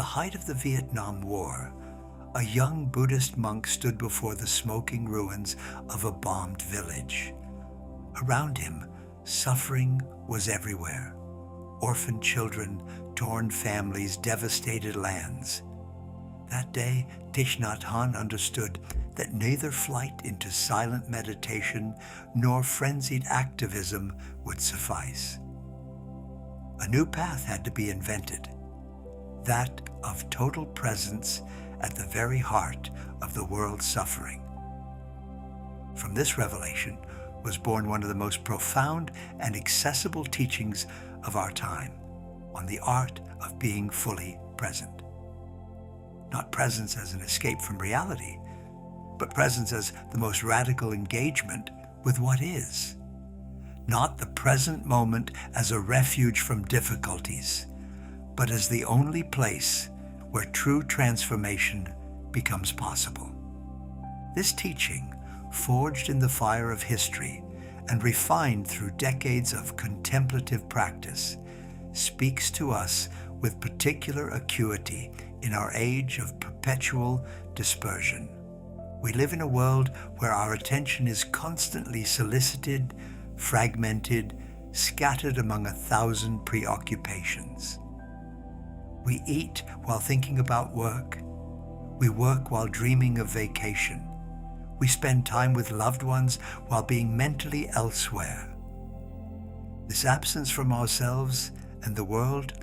the height of the Vietnam War, a young Buddhist monk stood before the smoking ruins of a bombed village. Around him, suffering was everywhere. Orphaned children, torn families, devastated lands. That day, Thich Nhat Hanh understood that neither flight into silent meditation nor frenzied activism would suffice. A new path had to be invented, that of total presence at the very heart of the world's suffering. From this revelation was born one of the most profound and accessible teachings of our time on the art of being fully present. Not presence as an escape from reality, but presence as the most radical engagement with what is. Not the present moment as a refuge from difficulties, but as the only place where true transformation becomes possible. This teaching, forged in the fire of history and refined through decades of contemplative practice, speaks to us with particular acuity in our age of perpetual dispersion. We live in a world where our attention is constantly solicited, fragmented, scattered among 1,000 preoccupations. We eat while thinking about work. We work while dreaming of vacation. We spend time with loved ones while being mentally elsewhere. This absence from ourselves and the world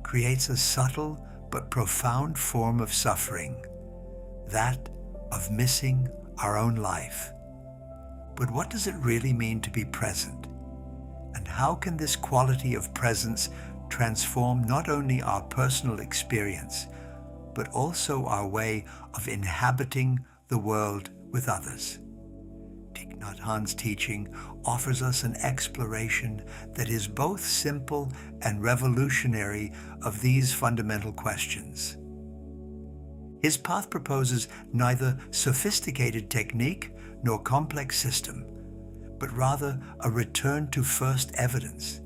creates a subtle but profound form of suffering, that of missing our own life. But what does it really mean to be present? And how can this quality of presence transform not only our personal experience, but also our way of inhabiting the world with others? Thich Nhat Hanh's teaching offers us an exploration that is both simple and revolutionary of these fundamental questions. His path proposes neither sophisticated technique nor complex system, but rather a return to first evidence.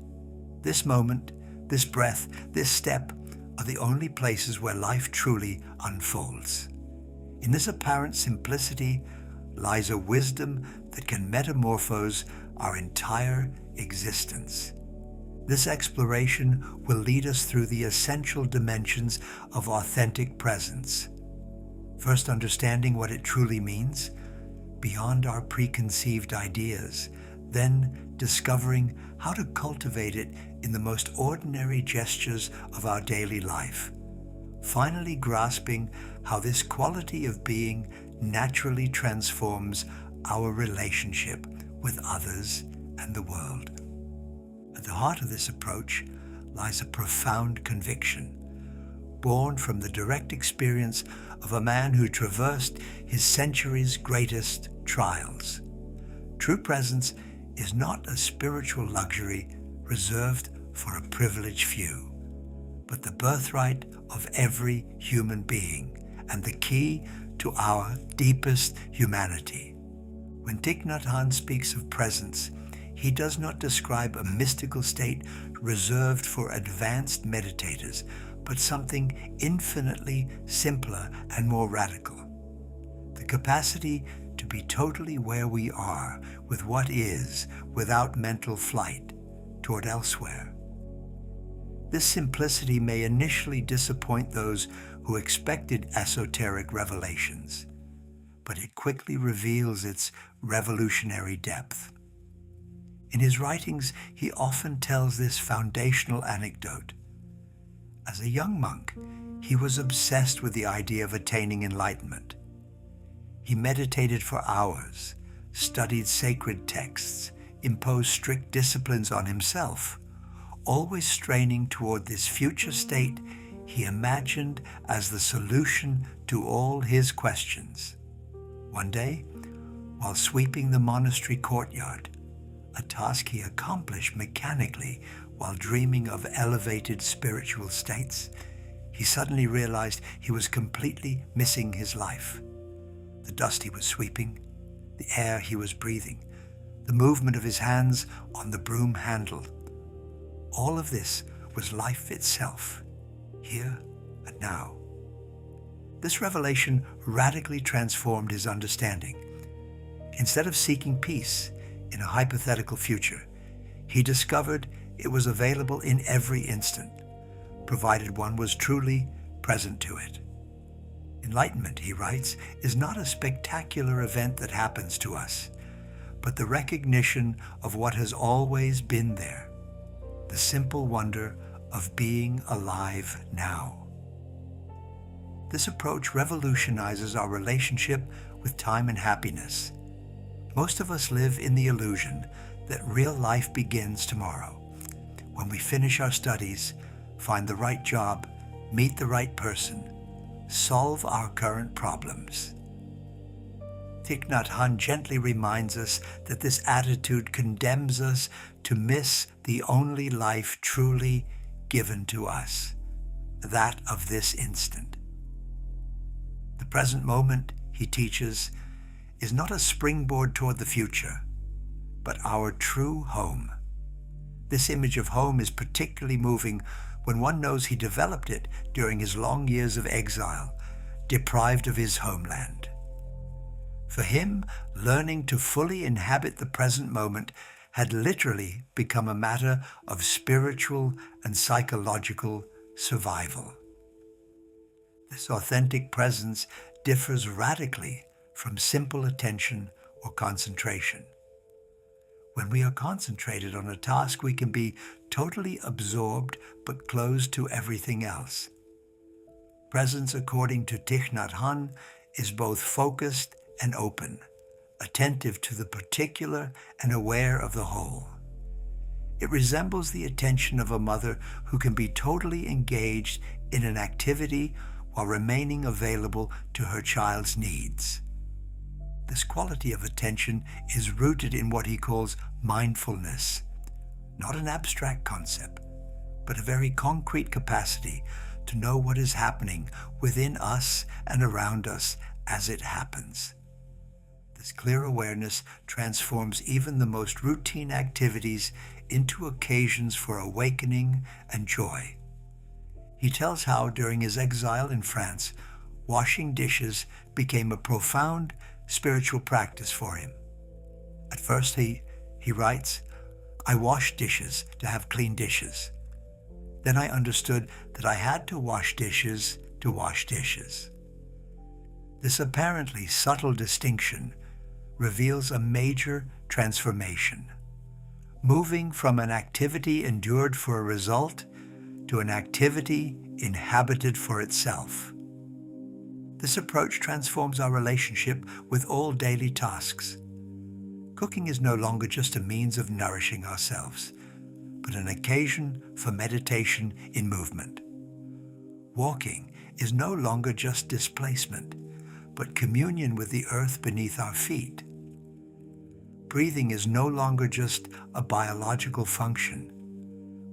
This moment, this breath, this step are the only places where life truly unfolds. In this apparent simplicity lies a wisdom that can metamorphose our entire existence. This exploration will lead us through the essential dimensions of authentic presence. First, understanding what it truly means, beyond our preconceived ideas, then discovering how to cultivate it in the most ordinary gestures of our daily life, finally grasping how this quality of being naturally transforms our relationship with others and the world. At the heart of this approach lies a profound conviction, born from the direct experience of a man who traversed his century's greatest trials. True presence is not a spiritual luxury reserved for a privileged few, but the birthright of every human being and the key to our deepest humanity. When Thich Nhat Hanh speaks of presence, he does not describe a mystical state reserved for advanced meditators, but something infinitely simpler and more radical. The capacity to be totally where we are with what is, without mental flight toward elsewhere. This simplicity may initially disappoint those who expected esoteric revelations, but it quickly reveals its revolutionary depth. In his writings, he often tells this foundational anecdote. As a young monk, he was obsessed with the idea of attaining enlightenment. He meditated for hours, studied sacred texts, imposed strict disciplines on himself, always straining toward this future state he imagined as the solution to all his questions. One day, while sweeping the monastery courtyard, a task he accomplished mechanically while dreaming of elevated spiritual states, he suddenly realized he was completely missing his life. The dust he was sweeping, the air he was breathing, the movement of his hands on the broom handle. All of this was life itself, here and now. This revelation radically transformed his understanding. Instead of seeking peace in a hypothetical future, he discovered it was available in every instant, provided one was truly present to it. Enlightenment, he writes, is not a spectacular event that happens to us, but the recognition of what has always been there, the simple wonder of being alive now. This approach revolutionizes our relationship with time and happiness. Most of us live in the illusion that real life begins tomorrow, when we finish our studies, find the right job, meet the right person, solve our current problems. Thich Nhat Hanh gently reminds us that this attitude condemns us to miss the only life truly given to us, that of this instant. The present moment, he teaches, is not a springboard toward the future, but our true home. This image of home is particularly moving when one knows he developed it during his long years of exile, deprived of his homeland. For him, learning to fully inhabit the present moment had literally become a matter of spiritual and psychological survival. This authentic presence differs radically from simple attention or concentration. When we are concentrated on a task, we can be totally absorbed but closed to everything else. Presence, according to Thich Nhat Hanh, is both focused and open, attentive to the particular and aware of the whole. It resembles the attention of a mother who can be totally engaged in an activity while remaining available to her child's needs. This quality of attention is rooted in what he calls mindfulness, not an abstract concept, but a very concrete capacity to know what is happening within us and around us as it happens. This clear awareness transforms even the most routine activities into occasions for awakening and joy. He tells how, during his exile in France, washing dishes became a profound spiritual practice for him. At first, he writes, "I washed dishes to have clean dishes. Then I understood that I had to wash dishes to wash dishes." This apparently subtle distinction reveals a major transformation, moving from an activity endured for a result to an activity inhabited for itself. This approach transforms our relationship with all daily tasks. Cooking is no longer just a means of nourishing ourselves, but an occasion for meditation in movement. Walking is no longer just displacement, but communion with the earth beneath our feet. Breathing is no longer just a biological function,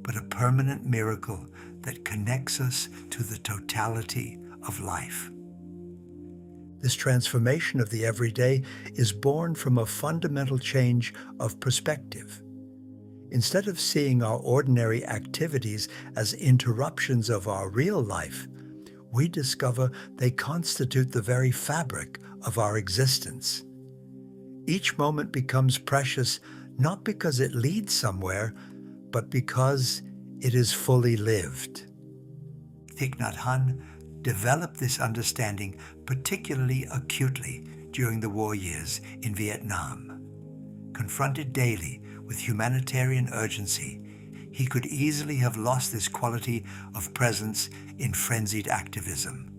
but a permanent miracle that connects us to the totality of life. This transformation of the everyday is born from a fundamental change of perspective. Instead of seeing our ordinary activities as interruptions of our real life, we discover they constitute the very fabric of our existence. Each moment becomes precious not because it leads somewhere, but because it is fully lived. Thich Nhat Hanh developed this understanding particularly acutely during the war years in Vietnam. Confronted daily with humanitarian urgency, he could easily have lost this quality of presence in frenzied activism.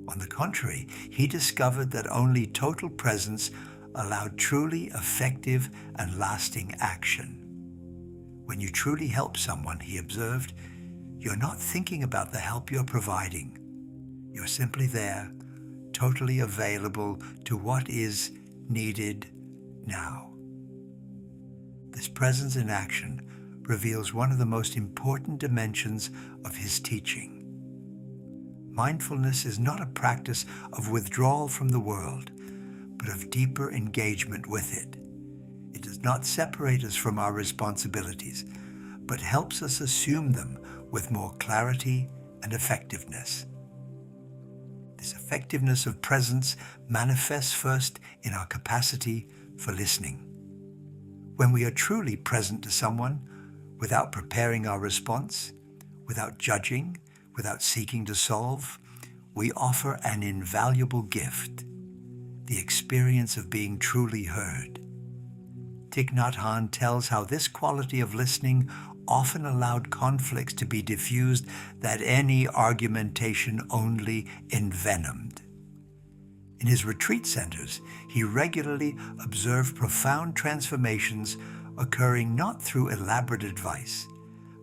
On the contrary, he discovered that only total presence allowed truly effective and lasting action. When you truly help someone, he observed, you're not thinking about the help you're providing. You're simply there, totally available to what is needed now. This presence in action reveals one of the most important dimensions of his teaching. Mindfulness is not a practice of withdrawal from the world, but of deeper engagement with it. It does not separate us from our responsibilities, but helps us assume them with more clarity and effectiveness. This effectiveness of presence manifests first in our capacity for listening. When we are truly present to someone, without preparing our response, without judging, without seeking to solve, we offer an invaluable gift, the experience of being truly heard. Thich Nhat Hanh tells how this quality of listening often allowed conflicts to be diffused that any argumentation only envenomed. In his retreat centers, he regularly observed profound transformations occurring not through elaborate advice,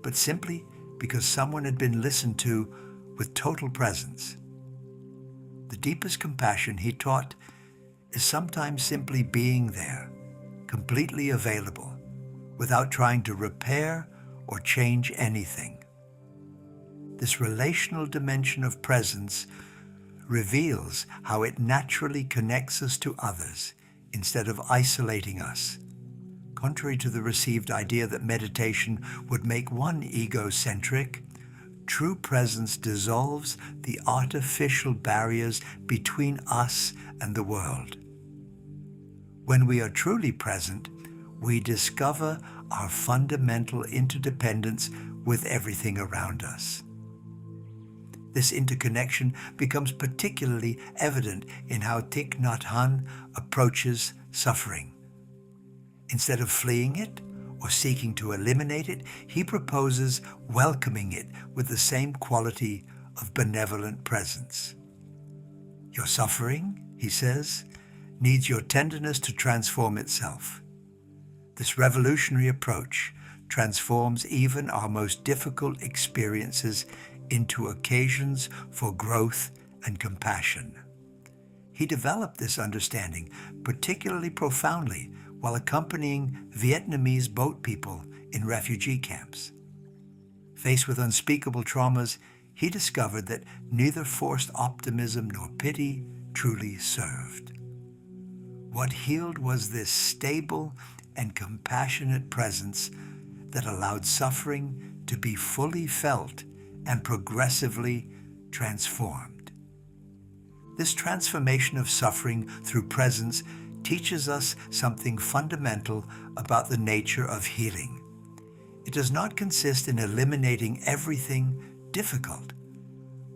but simply because someone had been listened to with total presence. The deepest compassion, he taught, is sometimes simply being there, completely available, without trying to repair or change anything. This relational dimension of presence reveals how it naturally connects us to others instead of isolating us. Contrary to the received idea that meditation would make one egocentric, true presence dissolves the artificial barriers between us and the world. When we are truly present, we discover our fundamental interdependence with everything around us. This interconnection becomes particularly evident in how Thich Nhat Hanh approaches suffering. Instead of fleeing it or seeking to eliminate it, he proposes welcoming it with the same quality of benevolent presence. Your suffering, he says, needs your tenderness to transform itself. This revolutionary approach transforms even our most difficult experiences into occasions for growth and compassion. He developed this understanding particularly profoundly while accompanying Vietnamese boat people in refugee camps. Faced with unspeakable traumas, he discovered that neither forced optimism nor pity truly served. What healed was this stable and compassionate presence that allowed suffering to be fully felt and progressively transformed. This transformation of suffering through presence teaches us something fundamental about the nature of healing. It does not consist in eliminating everything difficult,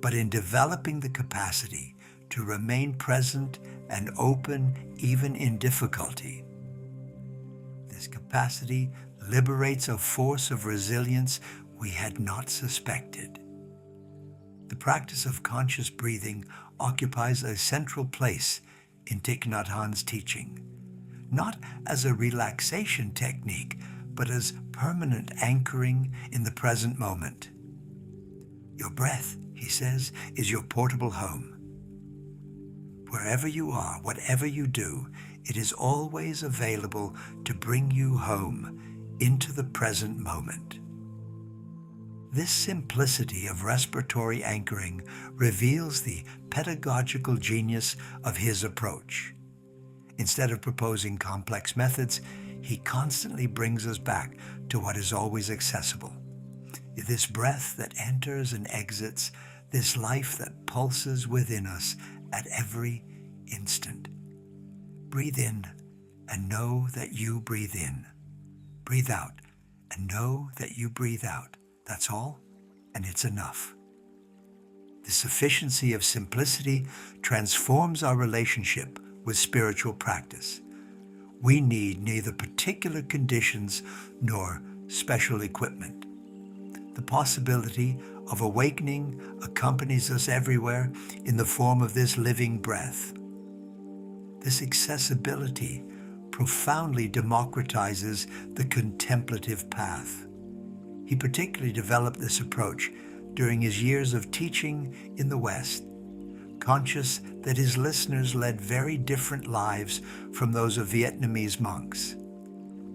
but in developing the capacity to remain present and open even in difficulty. This capacity liberates a force of resilience we had not suspected. The practice of conscious breathing occupies a central place in Thich Nhat Hanh's teaching, not as a relaxation technique, but as permanent anchoring in the present moment. Your breath, he says, is your portable home. Wherever you are, whatever you do, it is always available to bring you home into the present moment. This simplicity of respiratory anchoring reveals the pedagogical genius of his approach. Instead of proposing complex methods, he constantly brings us back to what is always accessible. This breath that enters and exits, this life that pulses within us at every instant. Breathe in and know that you breathe in. Breathe out and know that you breathe out. That's all, and it's enough. The sufficiency of simplicity transforms our relationship with spiritual practice. We need neither particular conditions nor special equipment. The possibility of awakening accompanies us everywhere in the form of this living breath. This accessibility profoundly democratizes the contemplative path. He particularly developed this approach during his years of teaching in the West, conscious that his listeners led very different lives from those of Vietnamese monks.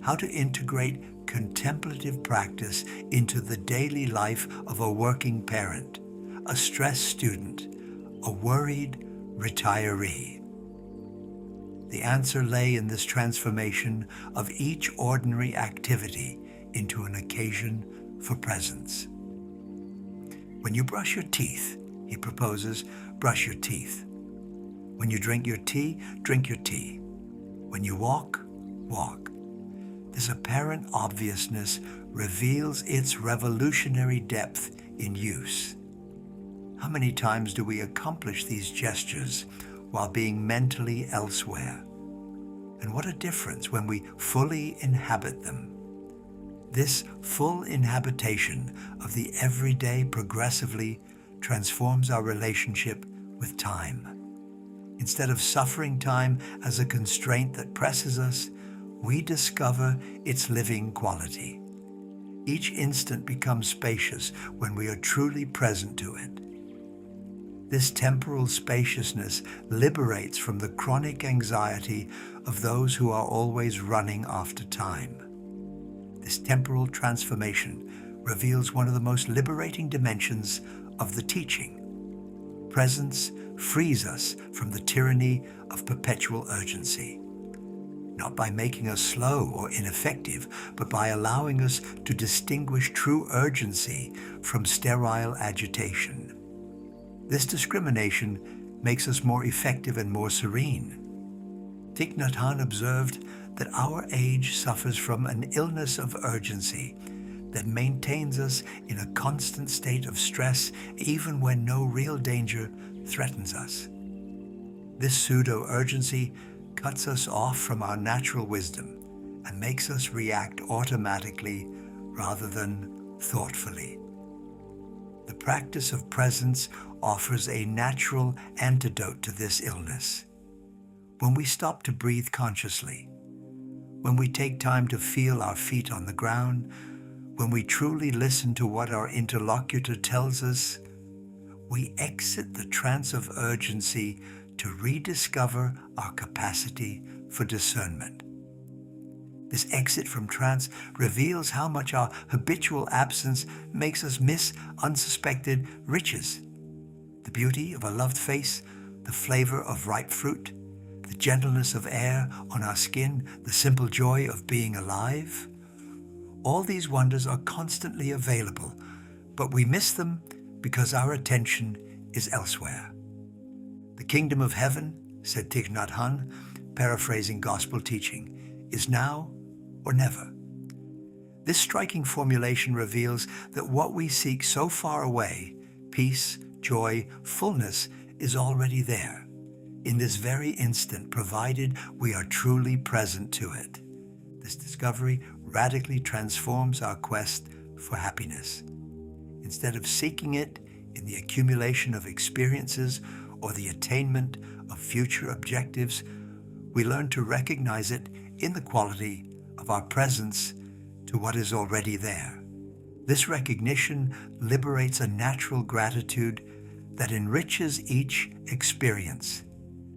How to integrate contemplative practice into the daily life of a working parent, a stressed student, a worried retiree. The answer lay in this transformation of each ordinary activity into an occasion for presence. When you brush your teeth, He proposes, brush your teeth. When you drink your tea, drink your tea. When you walk, walk. This apparent obviousness reveals its revolutionary depth in use. How many times do we accomplish these gestures while being mentally elsewhere? And what a difference when we fully inhabit them. This full inhabitation of the everyday progressively transforms our relationship with time. Instead of suffering time as a constraint that presses us, we discover its living quality. Each instant becomes spacious when we are truly present to it. This temporal spaciousness liberates from the chronic anxiety of those who are always running after time. This temporal transformation reveals one of the most liberating dimensions of the teaching. Presence frees us from the tyranny of perpetual urgency, not by making us slow or ineffective, but by allowing us to distinguish true urgency from sterile agitation. This discrimination makes us more effective and more serene. Thich Nhat Hanh observed that our age suffers from an illness of urgency that maintains us in a constant state of stress even when no real danger threatens us. This pseudo-urgency cuts us off from our natural wisdom and makes us react automatically rather than thoughtfully. The practice of presence offers a natural antidote to this illness. When we stop to breathe consciously, when we take time to feel our feet on the ground, when we truly listen to what our interlocutor tells us, we exit the trance of urgency to rediscover our capacity for discernment. This exit from trance reveals how much our habitual absence makes us miss unsuspected riches. The beauty of a loved face, the flavor of ripe fruit, the gentleness of air on our skin, the simple joy of being alive. All these wonders are constantly available, but we miss them because our attention is elsewhere. The kingdom of heaven, said Thich Nhat Hanh, paraphrasing gospel teaching, is now or never. This striking formulation reveals that what we seek so far away, peace, joy, fullness, is already there, in this very instant, provided we are truly present to it. This discovery radically transforms our quest for happiness. Instead of seeking it in the accumulation of experiences or the attainment of future objectives, we learn to recognize it in the quality of our presence to what is already there. This recognition liberates a natural gratitude that enriches each experience.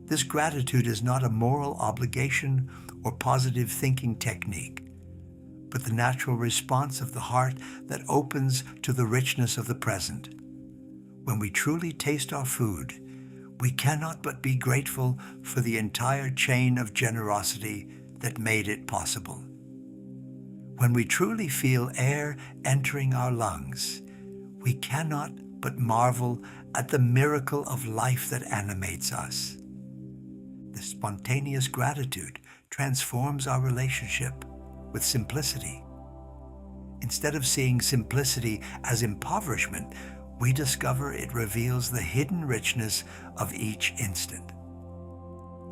This gratitude is not a moral obligation or positive thinking technique, but the natural response of the heart that opens to the richness of the present. When we truly taste our food, we cannot but be grateful for the entire chain of generosity that made it possible. When we truly feel air entering our lungs, we cannot but marvel at the miracle of life that animates us. This spontaneous gratitude transforms our relationship with simplicity. Instead of seeing simplicity as impoverishment, we discover it reveals the hidden richness of each instant.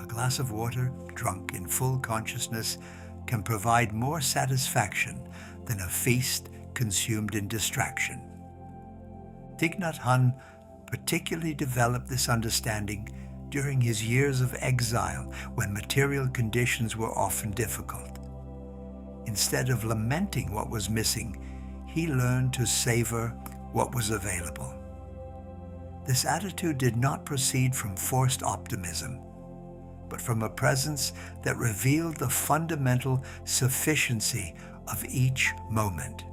A glass of water drunk in full consciousness can provide more satisfaction than a feast consumed in distraction. Thich Nhat Hanh particularly developed this understanding during his years of exile when material conditions were often difficult. Instead of lamenting what was missing, he learned to savor what was available. This attitude did not proceed from forced optimism, but from a presence that revealed the fundamental sufficiency of each moment.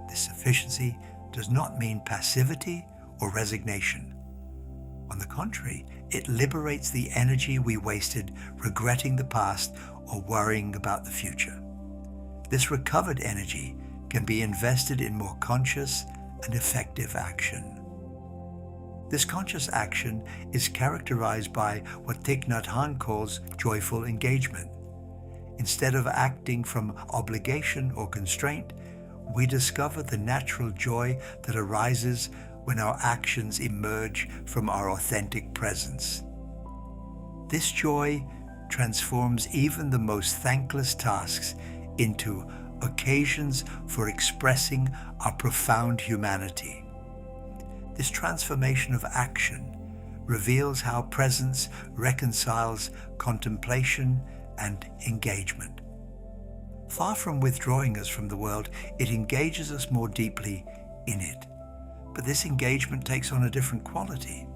This sufficiency does not mean passivity or resignation. On the contrary, it liberates the energy we wasted regretting the past or worrying about the future. This recovered energy can be invested in more conscious and effective action. This conscious action is characterized by what Thich Nhat calls joyful engagement. Instead of acting from obligation or constraint, we discover the natural joy that arises when our actions emerge from our authentic presence. This joy transforms even the most thankless tasks into occasions for expressing our profound humanity. This transformation of action reveals how presence reconciles contemplation and engagement. Far from withdrawing us from the world, it engages us more deeply in it. But this engagement takes on a different quality.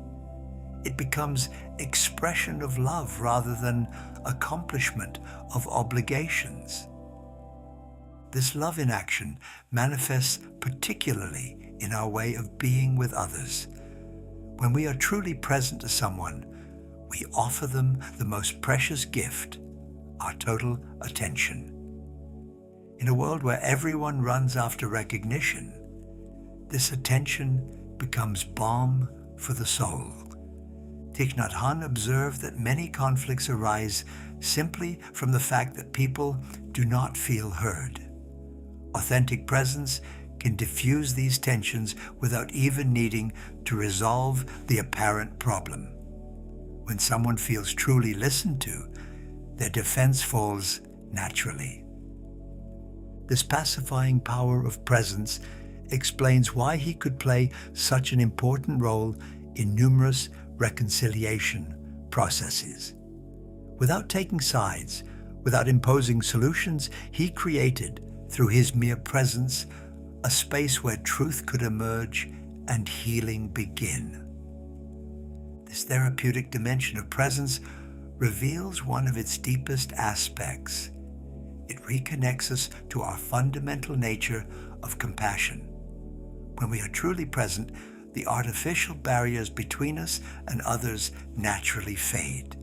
It becomes expression of love rather than accomplishment of obligations. This love in action manifests particularly in our way of being with others. When we are truly present to someone, we offer them the most precious gift, our total attention. In a world where everyone runs after recognition, this attention becomes balm for the soul. Thich Nhat Hanh observed that many conflicts arise simply from the fact that people do not feel heard. Authentic presence can diffuse these tensions without even needing to resolve the apparent problem. When someone feels truly listened to, their defense falls naturally. This pacifying power of presence explains why he could play such an important role in numerous reconciliation processes. Without taking sides, without imposing solutions, he created, through his mere presence, a space where truth could emerge and healing begin. This therapeutic dimension of presence reveals one of its deepest aspects. It reconnects us to our fundamental nature of compassion. When we are truly present, the artificial barriers between us and others naturally fade.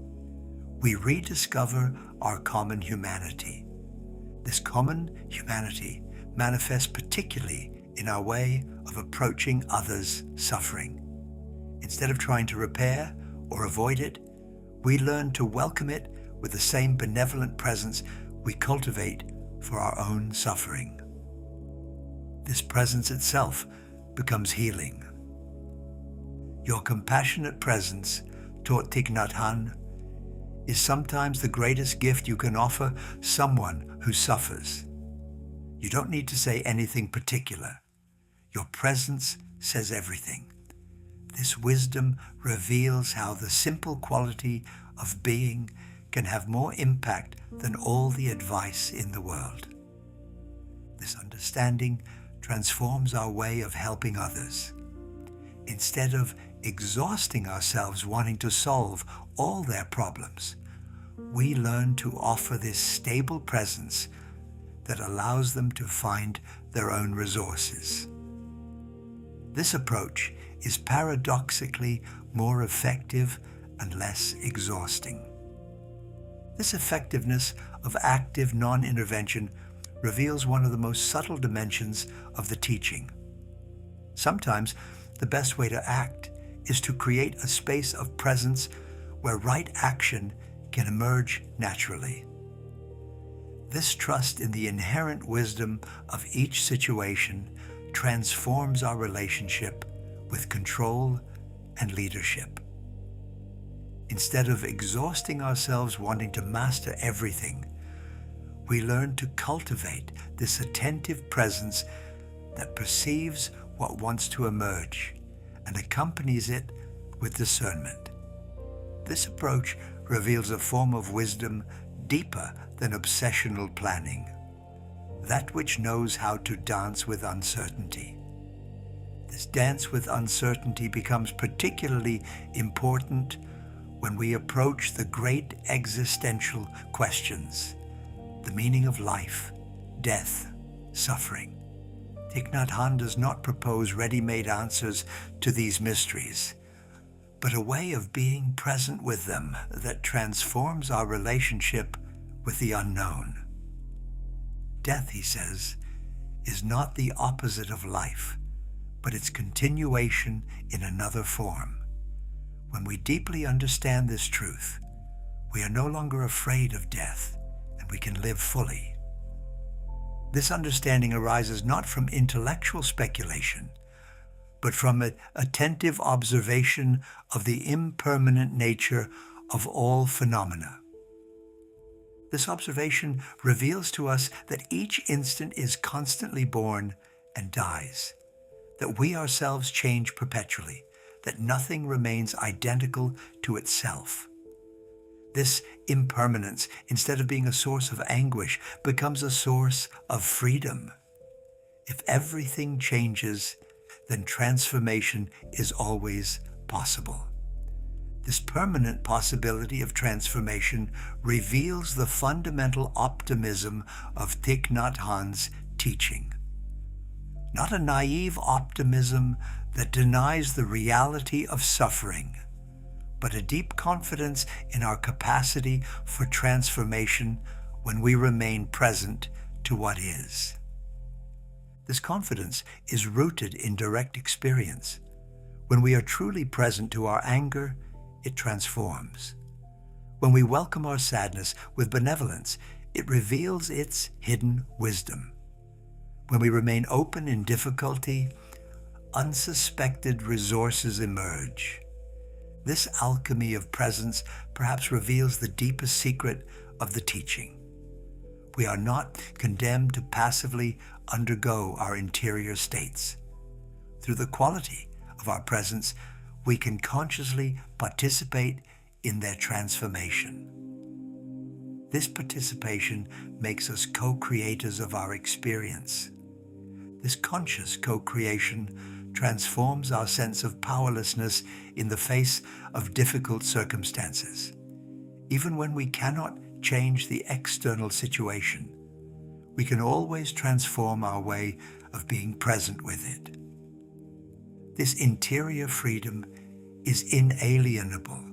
We rediscover our common humanity. This common humanity manifests particularly in our way of approaching others' suffering. Instead of trying to repair or avoid it, we learn to welcome it with the same benevolent presence we cultivate for our own suffering. This presence itself becomes healing. Your compassionate presence, taught Thich Nhat Hanh, is sometimes the greatest gift you can offer someone who suffers. You don't need to say anything particular. Your presence says everything. This wisdom reveals how the simple quality of being can have more impact than all the advice in the world. This understanding transforms our way of helping others. Instead of exhausting ourselves wanting to solve all their problems, we learn to offer this stable presence that allows them to find their own resources. This approach is paradoxically more effective and less exhausting. This effectiveness of active non-intervention reveals one of the most subtle dimensions of the teaching. Sometimes the best way to act is to create a space of presence where right action can emerge naturally. This trust in the inherent wisdom of each situation transforms our relationship with control and leadership. Instead of exhausting ourselves wanting to master everything, we learn to cultivate this attentive presence that perceives what wants to emerge and accompanies it with discernment. This approach reveals a form of wisdom deeper than obsessional planning, that which knows how to dance with uncertainty. This dance with uncertainty becomes particularly important when we approach the great existential questions, the meaning of life, death, suffering. Thich Nhat Hanh does not propose ready-made answers to these mysteries, but a way of being present with them that transforms our relationship with the unknown. Death, he says, is not the opposite of life, but its continuation in another form. When we deeply understand this truth, we are no longer afraid of death, and we can live fully. This understanding arises not from intellectual speculation, but from an attentive observation of the impermanent nature of all phenomena. This observation reveals to us that each instant is constantly born and dies, that we ourselves change perpetually, that nothing remains identical to itself. This impermanence, instead of being a source of anguish, becomes a source of freedom. If everything changes, then transformation is always possible. This permanent possibility of transformation reveals the fundamental optimism of Thich Nhat Hanh's teaching. Not a naive optimism that denies the reality of suffering, but a deep confidence in our capacity for transformation when we remain present to what is. This confidence is rooted in direct experience. When we are truly present to our anger, it transforms. When we welcome our sadness with benevolence, it reveals its hidden wisdom. When we remain open in difficulty, unsuspected resources emerge. This alchemy of presence perhaps reveals the deepest secret of the teaching. We are not condemned to passively undergo our interior states. Through the quality of our presence, we can consciously participate in their transformation. This participation makes us co-creators of our experience. This conscious co-creation transforms our sense of powerlessness in the face of difficult circumstances. Even when we cannot change the external situation, we can always transform our way of being present with it. This interior freedom is inalienable.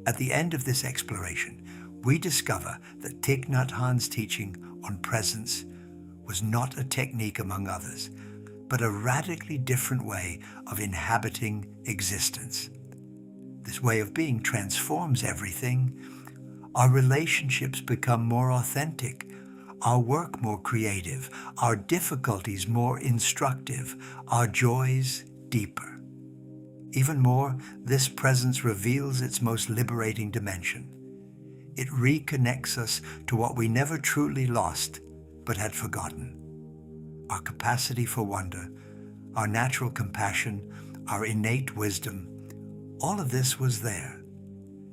At the end of this exploration, we discover that Thich Nhat Hanh's teaching on presence was not a technique among others, but a radically different way of inhabiting existence. This way of being transforms everything. Our relationships become more authentic, our work more creative, our difficulties more instructive, our joys deeper. Even more, this presence reveals its most liberating dimension. It reconnects us to what we never truly lost, but had forgotten. Our capacity for wonder, our natural compassion, our innate wisdom, all of this was there,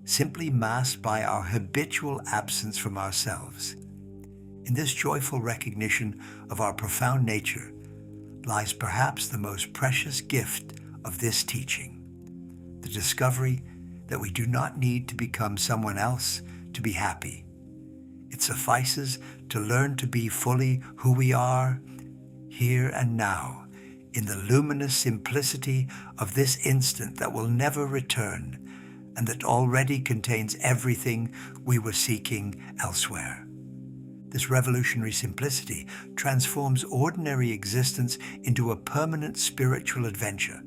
simply masked by our habitual absence from ourselves. In this joyful recognition of our profound nature lies perhaps the most precious gift of this teaching, the discovery that we do not need to become someone else to be happy. It suffices to learn to be fully who we are, here and now, in the luminous simplicity of this instant that will never return and that already contains everything we were seeking elsewhere. This revolutionary simplicity transforms ordinary existence into a permanent spiritual adventure,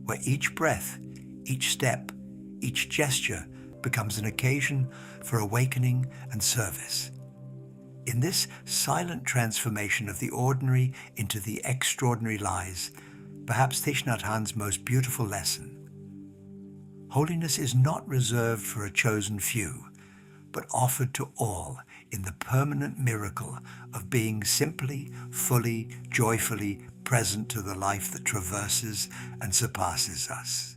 where each breath, each step, each gesture becomes an occasion for awakening and service. In this silent transformation of the ordinary into the extraordinary lies perhaps Thich Nhat Hanh's most beautiful lesson. Holiness is not reserved for a chosen few, but offered to all in the permanent miracle of being simply, fully, joyfully present to the life that traverses and surpasses us.